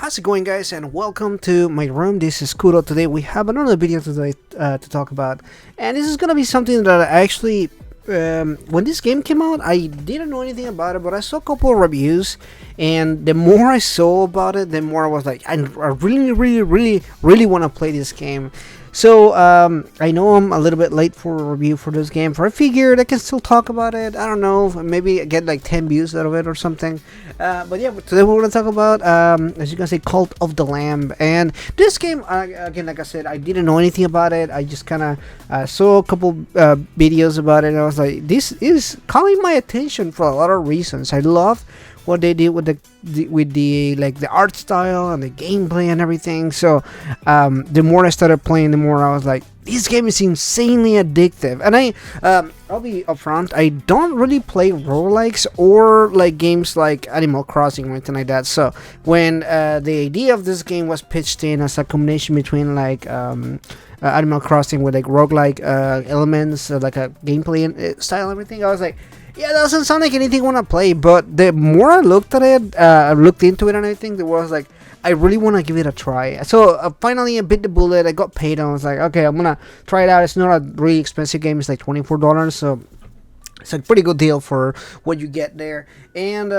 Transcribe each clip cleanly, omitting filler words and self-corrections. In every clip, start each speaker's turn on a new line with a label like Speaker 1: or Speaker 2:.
Speaker 1: How's it going, guys, and welcome to my room. This is Kuro. Today we have another video today to talk about, and this is gonna be something that I actually when this game came out I didn't know anything about it, but I saw a couple of reviews, and the more I saw about it, the more I was like, I really want to play this game. So I know I'm a little bit late for a review for this game, but I figured I can still talk about it. I don't know, maybe get like 10 views out of it or something. But yeah, today we're going to talk about, as you can see, Cult of the Lamb. And this game, again, like I said, I didn't know anything about it. I just kind of saw a couple videos about it, and I was like, this is calling my attention for a lot of reasons. I love what they did with the like the art style and the gameplay and everything. So the more I started playing, the more I was like, this game is insanely addictive. And I'll be upfront, I don't really play roguelikes or like games like Animal Crossing or anything like that. So when the idea of this game was pitched in as a combination between like Animal Crossing with like roguelike elements, like a gameplay and style and everything, I was like, yeah, that doesn't sound like anything I want to play. But the more I looked at it, I looked into it and everything, there was like, I really want to give it a try. So finally I bit the bullet. I got paid and I was like, okay, I'm gonna try it out. It's not a really expensive game. It's like $24, so it's a pretty good deal for what you get there. And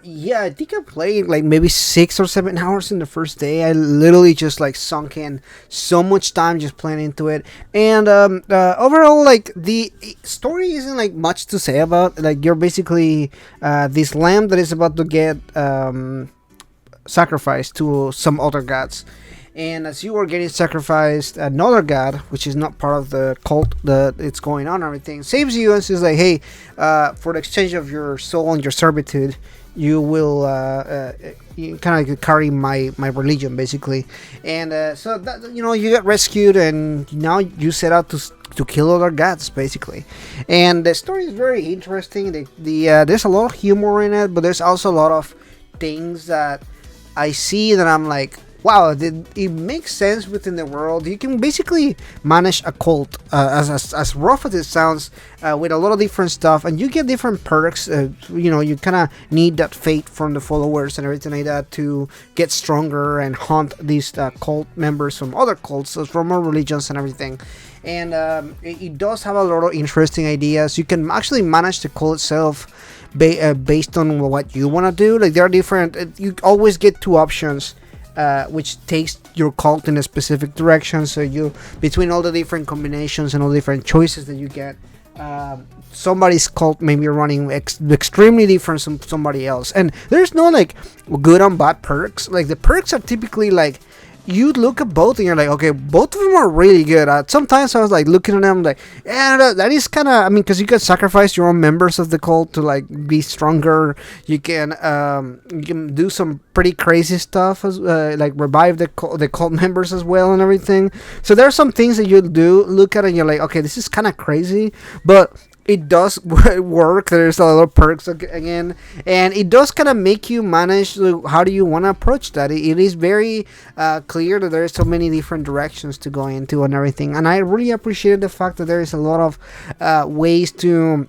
Speaker 1: yeah, I think I played like maybe 6 or 7 hours in the first day. I literally just like sunk in so much time just playing into it. And overall, like the story isn't like much to say about. Like, you're basically this lamb that is about to get sacrificed to some other gods. And as you are getting sacrificed, another god, which is not part of the cult that it's going on and everything, saves you and says like, hey, for the exchange of your soul and your servitude, you will you kind of carry my religion, basically. And so that, you get rescued, and now you set out to kill other gods, basically. And the story is very interesting. There's a lot of humor in it, but there's also a lot of things that I see that I'm like, wow, it makes sense within the world. You can basically manage a cult, as rough as it sounds, with a lot of different stuff, and you get different perks. You kind of need that faith from the followers and everything like that to get stronger and hunt these cult members from other cults, from other religions and everything. And it does have a lot of interesting ideas. You can actually manage the cult itself based on what you want to do. Like, there are different. You always get 2 options. Which takes your cult in a specific direction. So you, between all the different combinations and all the different choices that you get, somebody's cult may be running extremely different from somebody else. And there's no like good and bad perks. Like, the perks are typically like, you look at both and you're like, okay, both of them are really good. Sometimes I was like looking at them like, yeah, that is kind of, I mean, because you can sacrifice your own members of the cult to like be stronger. You can do some pretty crazy stuff, as like revive the cult members as well and everything. So there are some things that you do look at and you're like, okay, this is kind of crazy, but it does work. There's a lot of perks again, and it does kind of make you manage how do you want to approach that. It is very clear that there is so many different directions to go into and everything, and I really appreciate the fact that there is a lot of ways to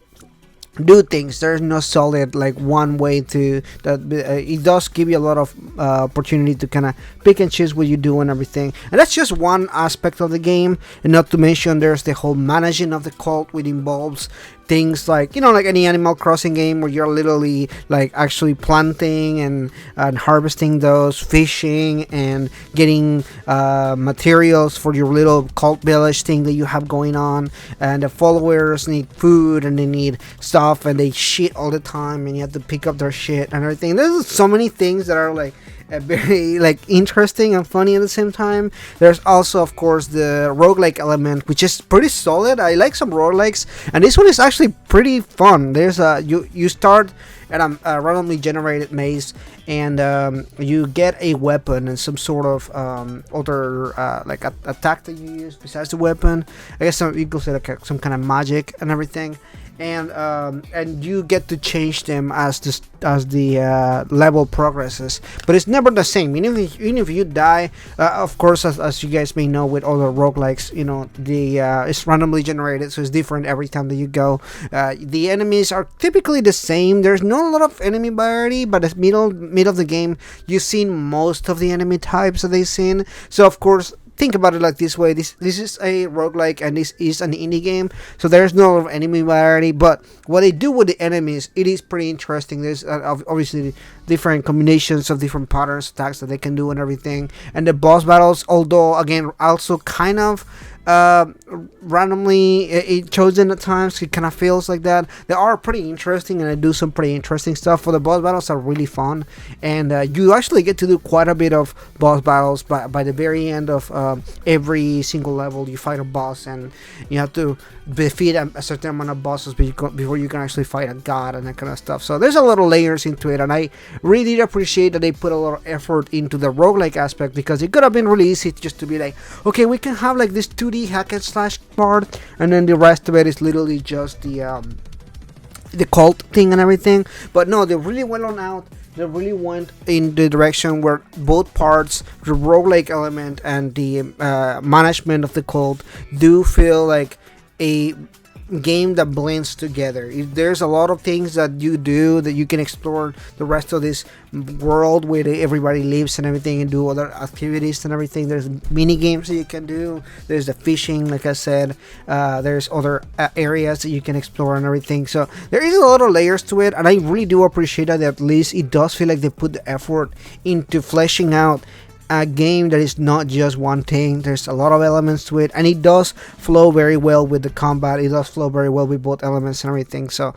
Speaker 1: do things. There's no solid like one way to that. It does give you a lot of opportunity to kind of pick and choose what you do and everything, and that's just one aspect of the game. And not to mention, there's the whole managing of the cult, which involves things like, like any Animal Crossing game where you're literally like actually planting and harvesting those, fishing and getting materials for your little cult village thing that you have going on. And the followers need food and they need stuff and they shit all the time and you have to pick up their shit and everything. There's so many things that are like very like interesting and funny at the same time. There's also, of course, the roguelike element, which is pretty solid. I like some roguelikes, and this one is actually pretty fun. There's you start at a randomly generated maze, and you get a weapon and some sort of other like attack that you use besides the weapon. I guess you could say like some kind of magic and everything. and you get to change them as the level progresses, but it's never the same. Even if you die, of course, as you guys may know, with all the roguelikes, the it's randomly generated, so it's different every time that you go. The enemies are typically the same. There's not a lot of enemy variety, but at middle of the game, you've seen most of the enemy types that they've seen. So of course, think about it like this way: this is a roguelike, and this is an indie game, so there's no enemy variety. But what they do with the enemies, it is pretty interesting. There's obviously different combinations of different patterns, attacks that they can do, and everything. And the boss battles, although again also kind of randomly chosen at times, it kind of feels like that. They are pretty interesting, and they do some pretty interesting stuff. For the boss battles are really fun, and you actually get to do quite a bit of boss battles. By the very end of every single level, you fight a boss, and you have to defeat a certain amount of bosses before you can actually fight a god and that kind of stuff. So there's a lot of layers into it, and I really appreciate that they put a lot of effort into the roguelike aspect, because it could have been really easy just to be like, okay, we can have like this 2D hack and slash part, and then the rest of it is literally just the cult thing and everything. But no, they really went on out. They really went in the direction where both parts, the roguelike element and the management of the cult, do feel like a game that blends together. There's a lot of things that you do that you can explore the rest of this world where everybody lives and everything, and do other activities and everything. There's mini games that you can do. There's the fishing, like I said. There's other areas that you can explore and everything. So there is a lot of layers to it, and I really do appreciate that. At least it does feel like they put the effort into fleshing out a game that is not just one thing. There's a lot of elements to it, and it does flow very well with the combat. It does flow very well with both elements and everything. So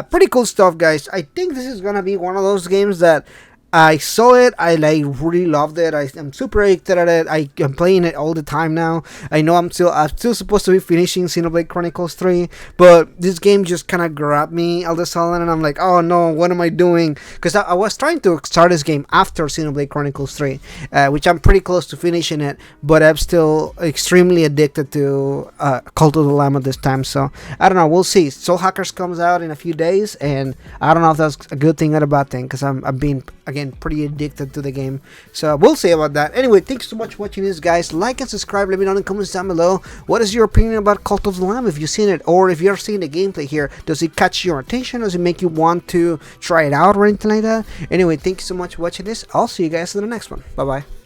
Speaker 1: pretty cool stuff, guys. I think this is gonna be one of those games that I saw it, I really loved it. I'm super addicted at it. I'm playing it all the time now. I know I'm still supposed to be finishing Xenoblade Chronicles 3, but this game just kind of grabbed me all of a sudden, and I'm like, oh no, what am I doing? Because I was trying to start this game after Xenoblade Chronicles 3, which I'm pretty close to finishing it, but I'm still extremely addicted to Cult of the Lamb at this time. So I don't know, we'll see. Soul Hackers comes out in a few days, and I don't know if that's a good thing or a bad thing, because I'm being, again, pretty addicted to the game. So we'll see about that. Anyway, thanks so much for watching this, guys. Like and subscribe. Let me know in the comments down below, what is your opinion about Cult of the Lamb, if you've seen it, or if you're seeing the gameplay here. Does it catch your attention? Does it make you want to try it out or anything like that? Anyway, thank you so much for watching this. I'll see you guys in the next one. Bye bye.